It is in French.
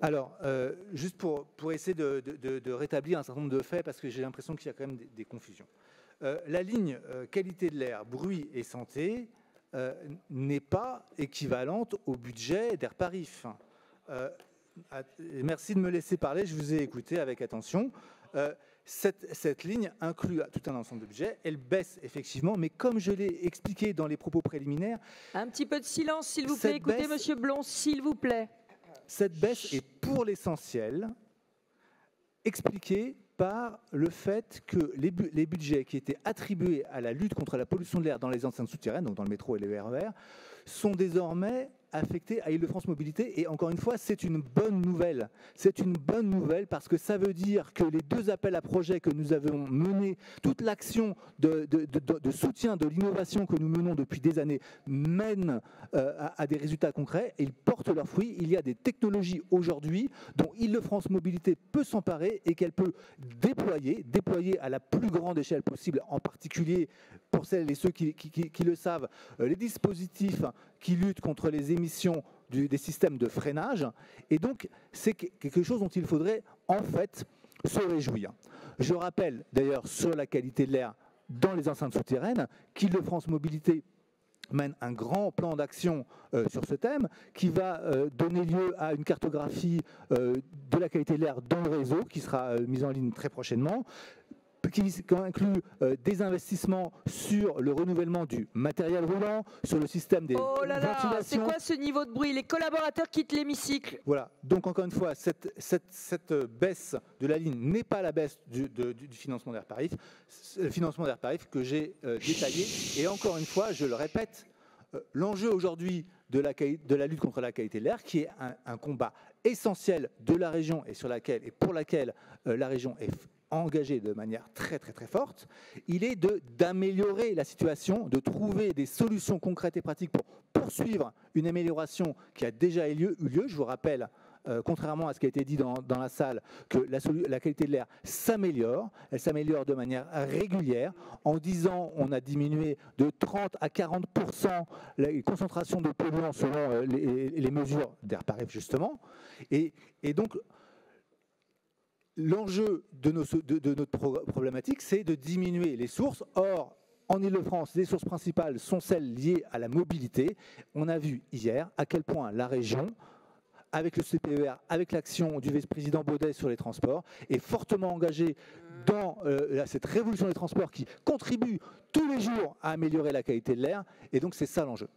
Alors, juste pour essayer de rétablir un certain nombre de faits, parce que j'ai l'impression qu'il y a quand même des confusions. La ligne qualité de l'air, bruit et santé n'est pas équivalente au budget d'Airparif. Merci de me laisser parler, je vous ai écouté avec attention. Cette ligne inclut tout un ensemble de budgets, elle baisse effectivement, mais comme je l'ai expliqué dans les propos préliminaires... Un petit peu de silence, s'il vous plaît. Écoutez, Monsieur Blon, s'il vous plaît. Cette baisse est pour l'essentiel expliquée par le fait que les budgets qui étaient attribués à la lutte contre la pollution de l'air dans les enceintes souterraines, donc dans le métro et le RER, sont désormais affectés à Île-de-France Mobilité. Et encore une fois, c'est une bonne nouvelle. C'est une bonne nouvelle parce que ça veut dire que les 2 appels à projets que nous avons menés, toute l'action de soutien de l'innovation que nous menons depuis des années mène à des résultats concrets et ils portent leurs fruits. Il y a des technologies aujourd'hui dont Île-de-France Mobilité peut s'emparer et qu'elle peut déployer à la plus grande échelle possible, en particulier pour celles et ceux qui le savent, les dispositifs qui luttent contre les émissions des systèmes de freinage. Et donc, c'est quelque chose dont il faudrait en fait se réjouir. Je rappelle d'ailleurs sur la qualité de l'air dans les enceintes souterraines qu'Île-de-France Mobilité mène un grand plan d'action sur ce thème qui va donner lieu à une cartographie de la qualité de l'air dans le réseau qui sera mise en ligne très prochainement, qui inclut des investissements sur le renouvellement du matériel roulant, sur le système des ventilations. Oh là là, c'est quoi ce niveau de bruit? Les collaborateurs quittent l'hémicycle. Voilà, donc encore une fois, cette baisse de la ligne n'est pas la baisse du financement d'Airparif, le financement d'Airparif que j'ai détaillé. Et encore une fois, je le répète, l'enjeu aujourd'hui de la lutte contre la qualité de l'air, qui est un combat essentiel de la région et pour laquelle la région est engagé de manière très forte, il est d'améliorer la situation, de trouver des solutions concrètes et pratiques pour poursuivre une amélioration qui a déjà eu lieu. Je vous rappelle, contrairement à ce qui a été dit dans la salle, que la qualité de l'air s'améliore. Elle s'améliore de manière régulière. En 10 ans, on a diminué de 30 à 40% les concentrations de polluants selon les mesures d'Airparif, justement. Et donc, l'enjeu de notre problématique, c'est de diminuer les sources. Or, en Île-de-France, les sources principales sont celles liées à la mobilité. On a vu hier à quel point la région, avec le CPER, avec l'action du vice-président Baudet sur les transports, est fortement engagée dans cette révolution des transports qui contribue tous les jours à améliorer la qualité de l'air. Et donc, c'est ça l'enjeu.